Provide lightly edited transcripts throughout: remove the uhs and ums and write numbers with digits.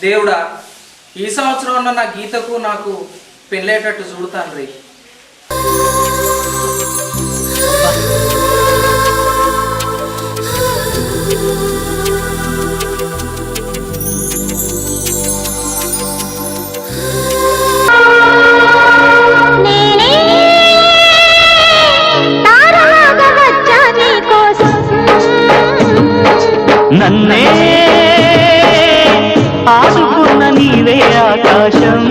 దేవుడా ఈ సంవత్సరం ఉన్న నా గీతకు నాకు పెళ్ళేటట్టు చూడతాను రీ. నన్నే ఆదుకున్న నీవే ఆకాశం.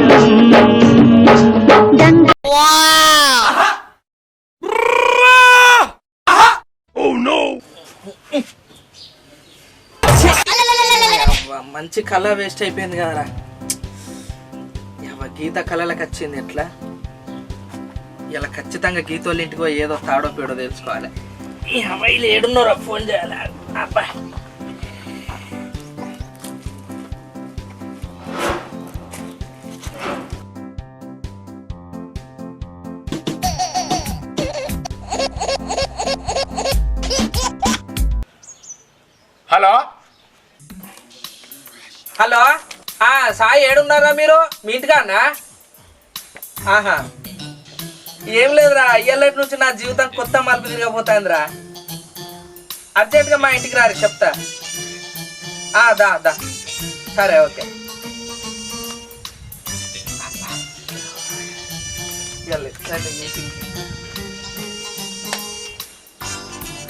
మంచి కళ వేస్ట్ అయిపోయింది కదరా. గీత కళలకు వచ్చింది ఎట్లా. ఇలా ఖచ్చితంగా గీత వాళ్ళ ఇంటికో ఏదో తాడో పేడో తెలుసుకోవాలి. వీళ్ళు ఏడున్నారో ఫోన్ చేయాలి. అబ్బా హలో హలో, సాయి ఏడున్నారా మీరు? మీ ఇంటికానా? ఆహా, ఏం లేదురా, ఇయ్యలటి నుంచి నా జీవితం కొత్త మలుపు తిరగబోతాందిరా. అర్జెంటుగా మా ఇంటికి రారు, చెప్తా. దా దా, సరే ఓకే.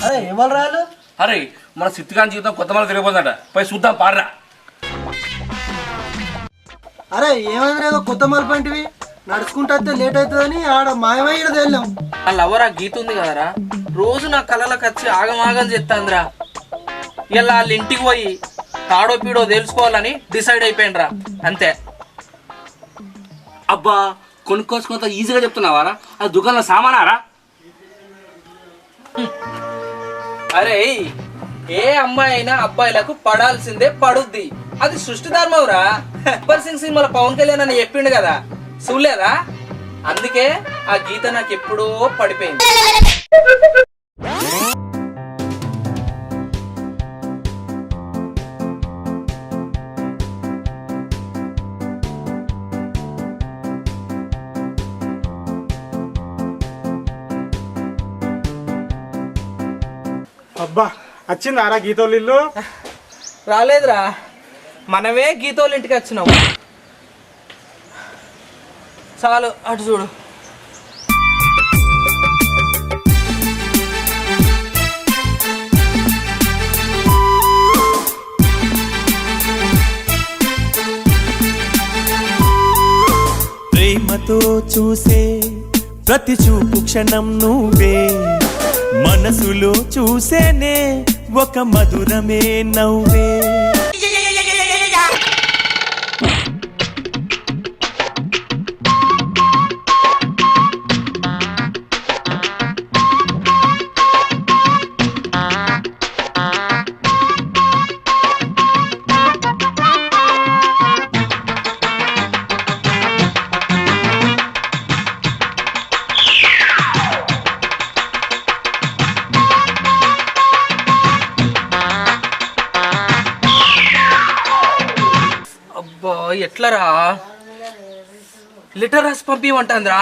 అరే ఎవరు రాలు? అరే మన సిద్ధికాంత్ జీవితం కొత్త మలుపు తిరగబోతుందట, పోయి చూద్దాం పాడరా. అరే ఏమైంది? ఏదో కొత్త మలుపు అంటివి, నడుచుకుంటా లేట్ అవుతుందని ఆడ మాయమయ్య తేలాం. ఆ లవర్ ఆ గీత ఉంది కదరా, రోజు నా కళ్ళకి వచ్చి ఆగమాగం చెప్తాందిరా. ఇలా వాళ్ళ ఇంటికి పోయి తాడో పీడో తెలుసుకోవాలని డిసైడ్ అయిపోయిండ్రా, అంతే. అబ్బా కొనుక్కోసుకుంత ఈజీగా చెప్తున్నావారా? అది దుకాణంలో సామానారా? అరే ఏ అమ్మాయి అయినా అబ్బాయిలకు పడాల్సిందే పడుద్ది, అది సృష్టి ధర్మంరా. గబ్బర్ సింగ్ సినిమాలో పవన్ కళ్యాణ్ అని చెప్పిండు కదా, చూడలేదా? అందుకే ఆ గీత నాకు ఎప్పుడో పడిపోయింది. అబ్బా వచ్చిందారా గీతోళ్ళు ఇల్లు? రాలేదురా, మనమే గీతోళ్ళ ఇంటికి వచ్చినాము. చాలు అటు చూడు. ప్రేమతో చూసే ప్రతి చూపు క్షణం నువ్వే, మనసులో చూసేనే ఒక మధురమే నవ్వే. అబ్బా ఎట్లరా, లెటర్ రాసి పంపిమంటాందిరా.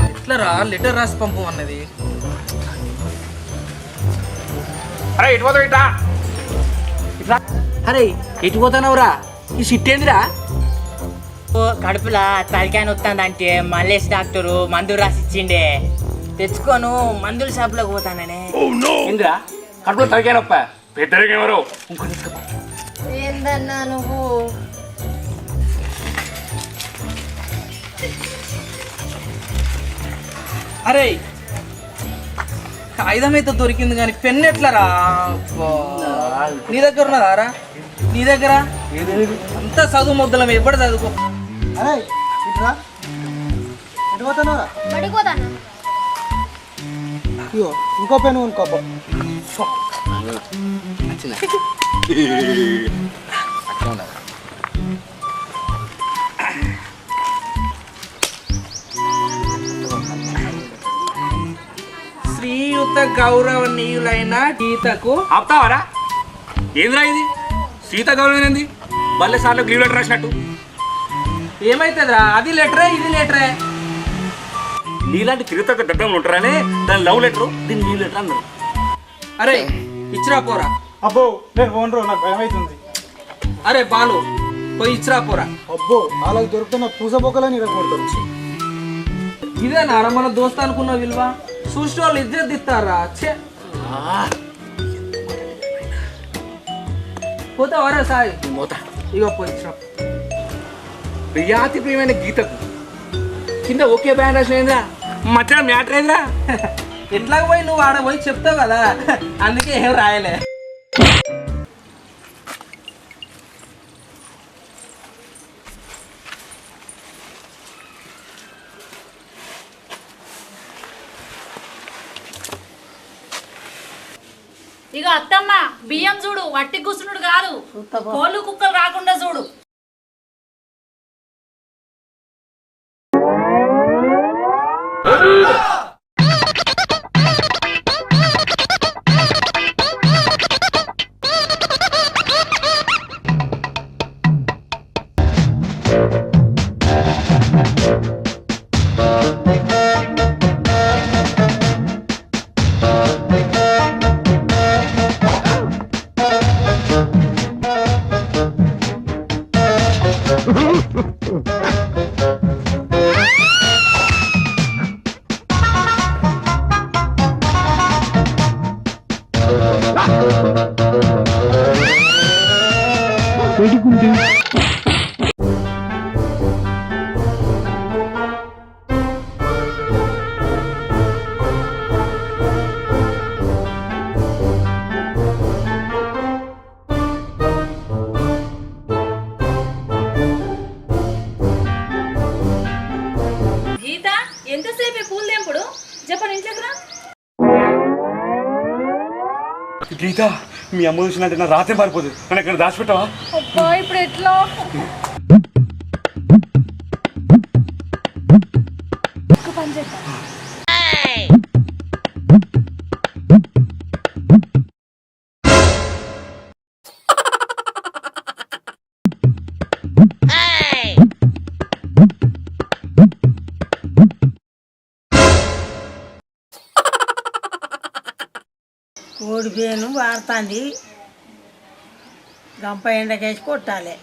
ఎట్లరా లెటర్ రాసి పంపు అన్నది? అరే ఇటు పోతావు ఇట్లా. అరే ఎటు పోతానవురా? ఈ షిట్ ఏందిరా? కడుపులా తలకాయ నొత్తాందంటే మల్లేష్ డాక్టరు మందులు రాసిచ్చిండే, తెచ్చుకోను మందుల షాపులోకి పోతాననే. ఏంద్రా కడుపులో తగ్గా నొప్ప? పెద్దరికం ఎవరు? ఇంకో తీసుకు. ఏందన్నా నువ్వు? అరే కాగితం అయితే దొరికింది కానీ పెన్ ఎట్లరా? నీ దగ్గర ఉన్నదారా? నీ దగ్గర అంతా చదువు ముద్దలం, ఎప్పుడు చదువుకో. అరే ఇట్రా, ఎటు పోతానరా? ఇగో ఇంకో పెను ఇంకో. శ్రీయుత గౌరవనీయులైన గీతకు ఆపుతావారా? ఏందిరా ఇది? సీత గౌరవం ఏంది? బల్లె సార్లు గ్రీవ్ లెటర్ రాసినట్టు. ఏమైతుందిరా? అది లెటరే ఇది లెటరే. నీలాంటి తిరుగుతా దద్దం ఉంటారనే దాని లవ్ లెటర్, దీని లీవ్ లెటర్ అన్నారు. అరే ఇచ్చిరా పోరా. అబ్బో నేను ఓనరు, నాకు భయం అవుతుంది. అరే బాలు పోయి ఇచ్చిరా పోరా. అబ్బో వాళ్ళకి దొరుకుతున్న పూస బొక్కలని ఇరగొడతారు. ఇదేనా మన దోస్త్ అనుకున్న విలువ? చూసిన వాళ్ళు ఇద్దరు దిస్తారా? పోతావారా సాయి? మోత ఇగో పోయి ఇచ్చిరా. ప్రియాతి ప్రియమైన గీతకు కింద ఓకే బ్యాన్ రాసినరా? మధ్యాహ్నం మ్యాటర్ ఏంద్రా? ఎట్లా పోయి నువ్వు ఆడ పోయి చెప్తావు కదా, అందుకే ఏం రాయలే. ఇక అత్తమ్మ బియ్యం చూడు, వట్టి కూసునుడు కాదు, కోళ్ళు కుక్కలు రాకుండా చూడు. గీత ఎంతసేపు పూలు తెంపుడు? చెప్పండి ఇంట్లోకి రా. గీత మీ అమ్మ చూసినట్టు నా రాత్రి పారిపోతుంది. నన్ను ఎక్కడ దాచిపెట్టావా? అబ్బా ఇప్పుడు ఎట్లా? పని చేద్దాం. ఓడిపోయాను వాడుతుంది, గంప ఎండకేసి కొట్టాలి.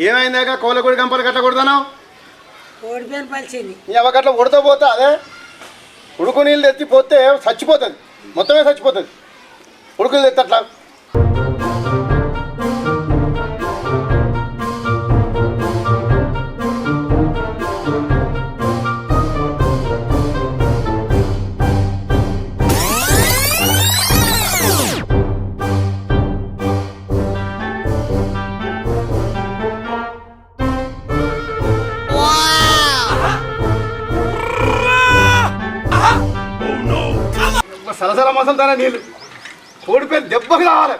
ఏమైందాక కోలకొడి గంపలు కట్టకూడదాను? ఓడిపోయాను పలిచింది. నీ అవగట్ల ఉడతా పోతా అదే ఉడుకు నీళ్ళు ఎత్తిపోతే చచ్చిపోతుంది, మొత్తమే చచ్చిపోతుంది. ఉడుకులు ఎత్తట్లా సలసల మసలుతానే నీళ్ళు ఓడిపోయి దెబ్బకి రావాలి.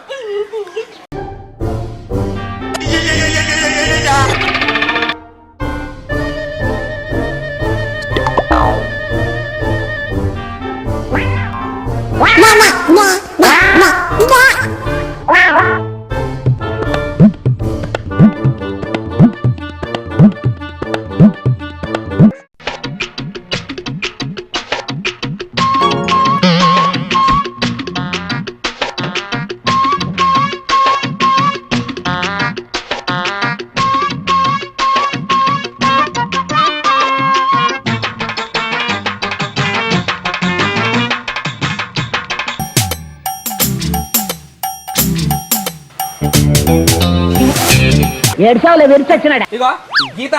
ఏడ్చావులే విరిచొచ్చినాడు. ఇగో గీత,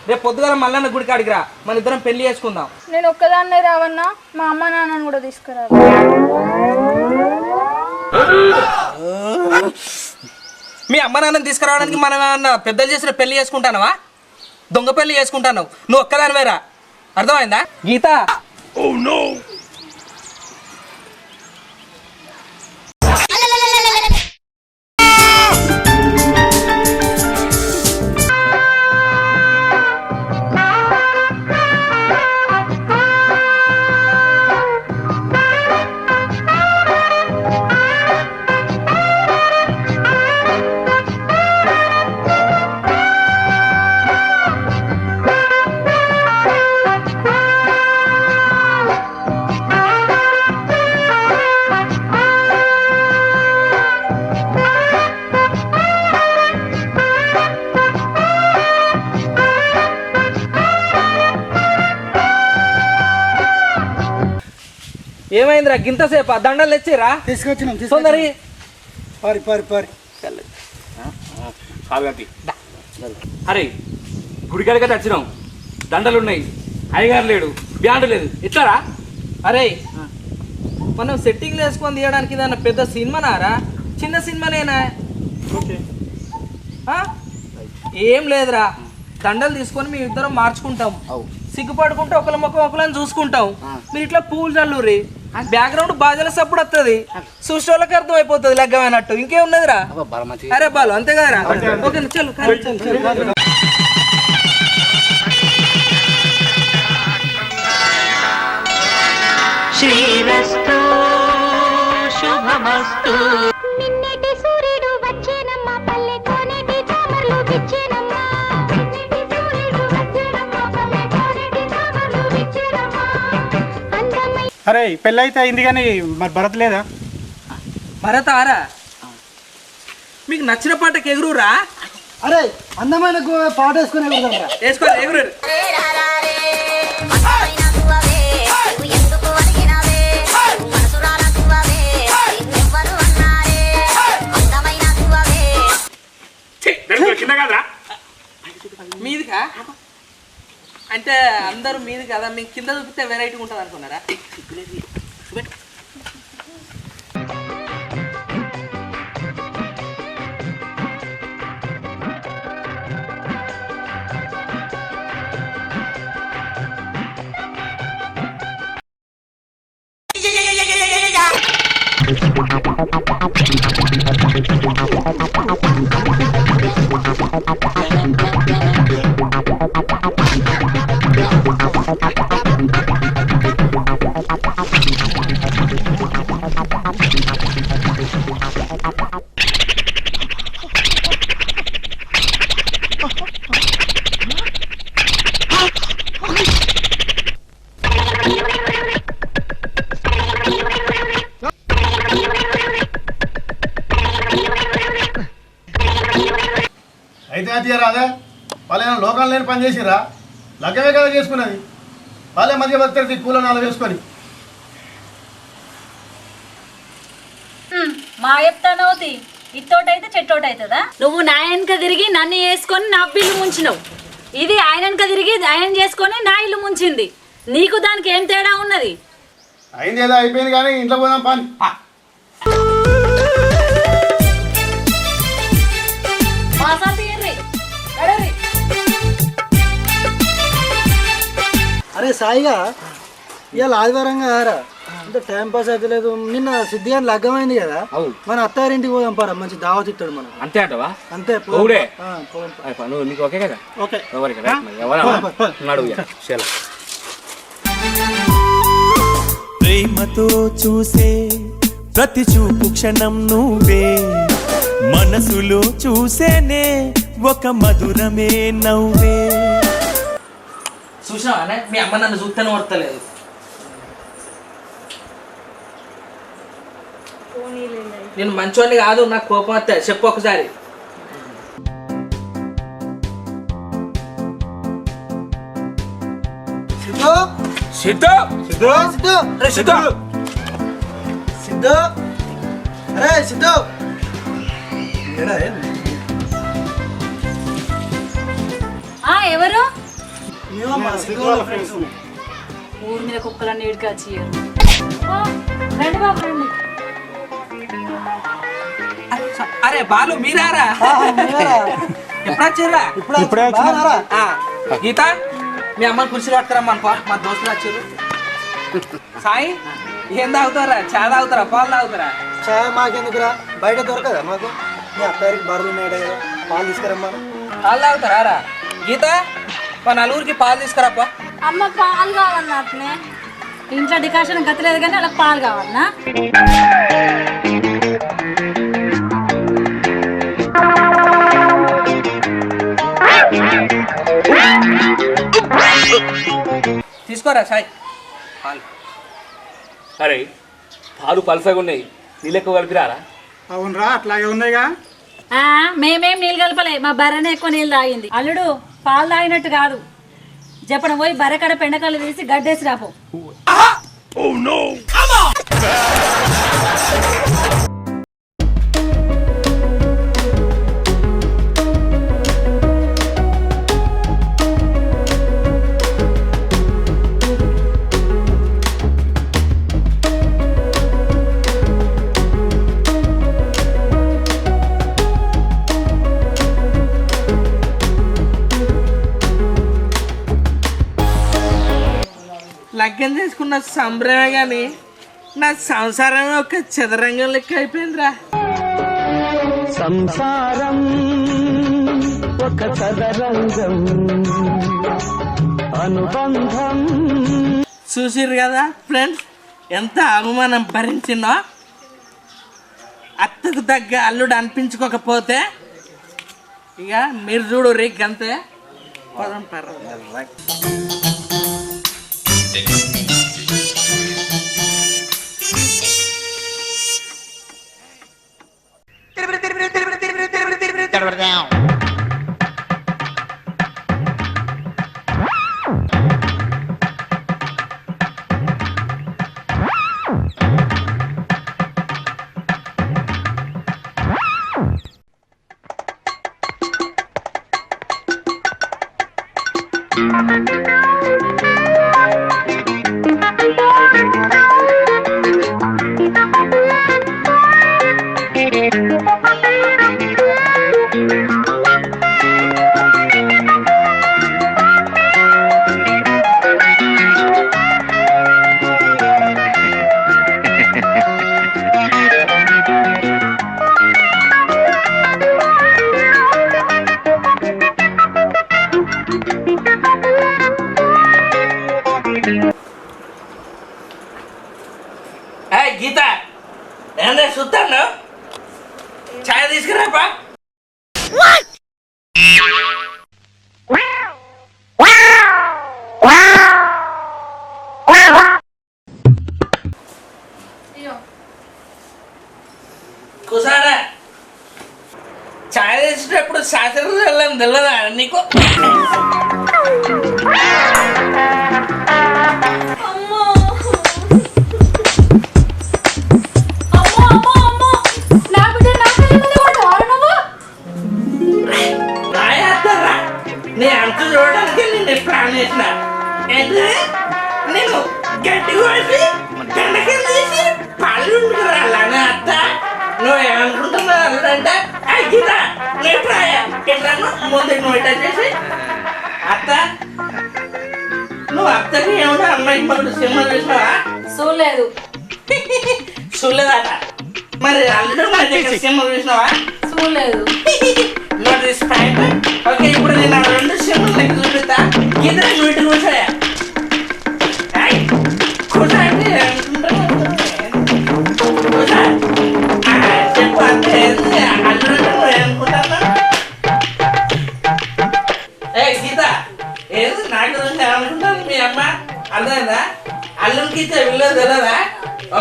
రేపు పొద్దుగాల మల్లన్న గుడికి అడిగిరా, మన ఇద్దరం పెళ్లి చేసుకుందాం. నేను ఒక్కదాన్నే రావన్నా, మా అమ్మ నాన్నను కూడా తీసుకురా. మీ అమ్మ నాన్నని తీసుకురావడానికి మనం ఏమన్నా పెద్దలు చేసిన పెళ్లి చేసుకుంటానవా? దొంగ పెళ్లి చేసుకుంటాను. నువ్వు ఒక్కదాని వేరా, అర్థమైందా? గీత ఏమైందిరా గింతసేపు? ఆ దండలు తెచ్చిరా? తీసుకొచ్చినాం తొందరి పారి పారి పారి. అరే గుడికాడికి వచ్చినాం, దండలు ఉన్నాయి, అయ్యగారు లేడు, బ్యాండ్ లేదు, ఇట్లారా? అరే మనం సెట్టింగ్ వేసుకొని తీయడానికి ఏదన్నా పెద్ద సినిమానారా? చిన్న సినిమానేనా? ఏం లేదురా, దండలు తీసుకొని మేము ఇద్దరం మార్చుకుంటాం, సిగ్గుపడుకుంటే ఒకరి ముఖం ఒకరిని చూసుకుంటాం. మీరు ఇట్లా పూలు చల్లుర్రి, బ్యాక్గ్రౌండ్ బాజల సప్పుడు వస్తుంది, చూసే వాళ్ళకి అర్థం అయిపోతుంది లగ్గమైనట్టు. ఇంకేమున్నదిరా? అరే బాలు అంతే కదరా? ఓకే చల్. శ్రీరస్తు శుభమస్తు. నిన్నటి సూర్యుడు వచ్చేనమ్మ పల్లె కోనేటి తామరలు విచ్చేనమ్మ. నిన్నటి సూర్యుడు వచ్చేనమ్మ పల్లె కోనేటి తామరలు విచ్చేనమ్మ. అందమై అరే పెళ్ళి అయితే అయింది కానీ మరి భరత్ లేదా? భరతారా, మీకు నచ్చిన పాటకి ఎగురురా? అరే అందమైన పాట వేసుకుని వేసుకోండి, ఎగురు. మీదికా అంటే అందరూ మీది కదా, మీకు కింద చూపిస్తే వెరైటీగా ఉంటుంది అనుకున్నారా? అయితే తీయరా అదే వాళ్ళు ఏమైనా లోకాలు లేని పని చేసిరా? లగ్గమే కదా చేసుకున్నది, వాళ్ళే మధ్య భక్తులకి కూల నాలుగు వేసుకొని. మా చెప్తానవుతి ఇత్తోటైతే చెట్టోటైతుందా? నువ్వు నా వెనక తిరిగి నన్ను వేసుకొని నా ఇల్లు ముంచినావు, ఇది ఆయన వెనక తిరిగి ఆయన చేసుకొని నా ఇల్లు ముంచింది. నీకు దానికి ఏం తేడా ఉన్నది? అయింది ఏదో అయిపోయింది కానీ ఇంట్లో పోదాం పని. అరే సాయిగా ఇవాళ ఆదివారం కదారా, అంటే టైం పాస్ అయితే లేదు. నిన్న సిద్ధి గారి లగ్గమైంది కదా, మన అత్తారింటికి పోదాం పారా, మంచి దావత్ ఇస్తాడు మనం. అంతే అంటవా? అంతే నువ్వు నీకు ఓకే కదా? ఓకే. ప్రేమతో చూసే ప్రతి చూపు క్షణం నువ్వే, మనసులో చూసేనే ఒక మధురమే నవ్వే. చూసావా మీ అమ్మ నన్ను చూస్తేనే వర్తలేదు. నేను మంచోని కాదు, నాకు కోపం వస్తాయి. చెప్పు ఒకసారి. సిద్ధు సిద్ధు సిద్ధు రే సిద్ధు, సిద్ధు అరే సిద్ధు ఎవరు? ఫ్రెండ్స్. ఊరి మీద కుక్కలన్నీ ఇడికొచ్చి రండి బాబు రండి. అరే బాలు మీరారా ఎప్పుడు వచ్చారా ఇప్పుడే వచ్చినా. గీత మీ అమ్మని కుర్చీలు పట్టుకురమ్మనుకో మా దోస్తులు వచ్చారు. సాయి ఏం తాగుతారా? చా తాగుతారా? పాలు తాగుతారా? చాయ్ మాకెందుకురా, బయట దొరకదా మాకు? మీ అత్తారికి బర్రెలు ఉన్నాయట కదా, పాలు తీసుకురమ్మా. పాలు తాగుతారా రా? గీత మా నలుగురికి పాలు తీసుకురాపా. అమ్మ పాలు కావన్నా అట్నే ఇంట్లో డికాషన్ గతలేదు కానీ వాళ్ళకి పాలు కావాలన్నా. తీసుకోరా సాయి పాలు. అరే పాలు పలసగా ఉన్నాయి, నీళ్ళెక్కువ కలిపిరారా? అవునరా అట్లాగే ఉన్నాయిగా. మేమేం నీళ్ళు కలపలే, మా బర్రెనే ఎక్కువ నీళ్ళు తాగింది. అల్లుడు పాలు తాగినట్టు కాదు, చెప్పడం పోయి బర్రె కడ పెండకాలు తీసి గడ్డేసి రాపో. లగ్గం చేసుకున్న సంబరమే కానీ నా సంసారమే ఒక చదరంగం లెక్క అయిపోయిందిరా. సంసారం ఒక చదరంగం, అనుబంధం. చూసిర్రు కదా ఫ్రెండ్స్, ఎంత అవమానం భరించిందో. అత్తకు తగ్గ అల్లుడు అనిపించుకోకపోతే ఇక మీరు చూడు రే గంతే. పదం పర్వాలేదు. గీత ఏంటో చూస్తాను, ఛాయ్ తీసుకురాపా. కూసారా ఛాయ్ తెచ్చేటప్పుడు శాస్త్రం వెళ్ళని తెలియదా నీకు? నేను అంత చూడడానికి నేను ప్లాన్ చేసిన నేను గడ్డి కోసి గండకి తీసి పళ్ళు రాలని అత్త నువ్వు ఏమనుకుంటున్నావు అల్లుడంటే గీత ఇట్లాను ముందుకు నువ్వు ఇట్లా చేసి అత్త నువ్వు అత్తకి ఏమన్నా అమ్మాయి మళ్ళీ సినిమా చూసినావా? చూడలేదు. చూడలేదట. మరి అల్లుడు నా దగ్గర సినిమా చూసినావా? చూడలేదు. ఓకే, ఇప్పుడు నేను 2 సినిమాలు లెక్క చూపిస్తా. గీత నువ్వు ఇటు కూర్చోయా. కూర్చో అంటే చెప్పు అంటే అల్లుడు నువ్వు ఏమనుకుంటున్నా? గీత ఏది నా గురించి ఏమనుకుంటాను మీ అమ్మ? అర్థమైందా? అల్లుడికి ఇచ్చే విలువ తెలియదా?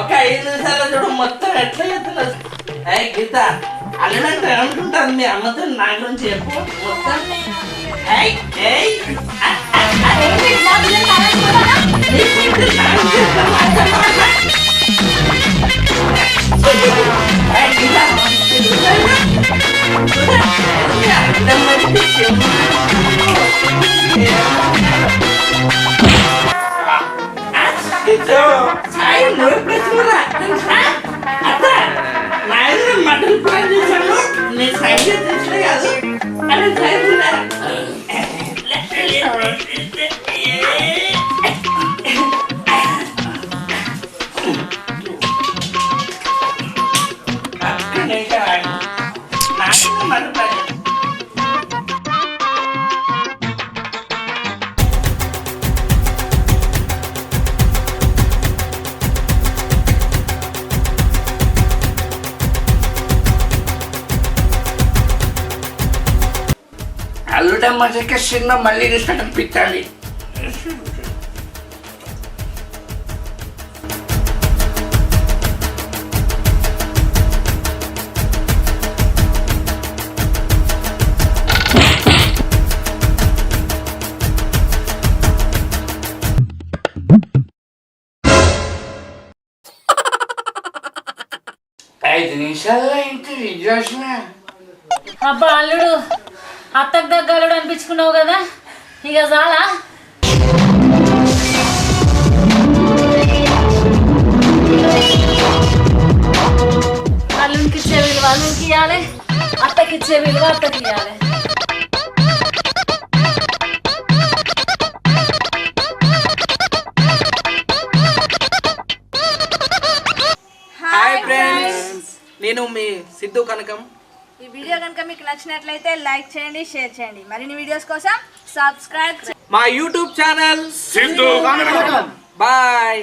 ఒక 5 నిమిషాలు చూడు మొత్తం ఎట్లా చెప్తున్నారు. గీత అల్లుడంటే ఏమనుకుంటాను మీ అమ్మతో నా గురించి చెప్పు మొత్తం. మటన్ మధ్యకే సినిమా మళ్ళీ చూసినట్టు అనిపిస్తుంది. ఐదు నిమిషాల్లో ఇంటి విజయోష్ణ. అబ్బా అల్లుడు అత్తకు దగ్గలుడు అనిపించుకున్నావు కదా, ఇక చాలా అల్లునికి ఇచ్చే విలువ అల్లునికి ఇవ్వాలి, అత్తకి ఇచ్చే విలువ అత్తకి ఇవ్వాలి. హాయ్ ఫ్రెండ్స్, నేను మీ సిద్ధు కనకం. ఈ వీడియో కనుక మీకు నచ్చినట్లయితే లైక్ చేయండి, షేర్ చేయండి. మరిన్ని వీడియోస్ కోసం సబ్స్క్రైబ్ మా యూట్యూబ్ ఛానల్ సిద్ధు బాయ్.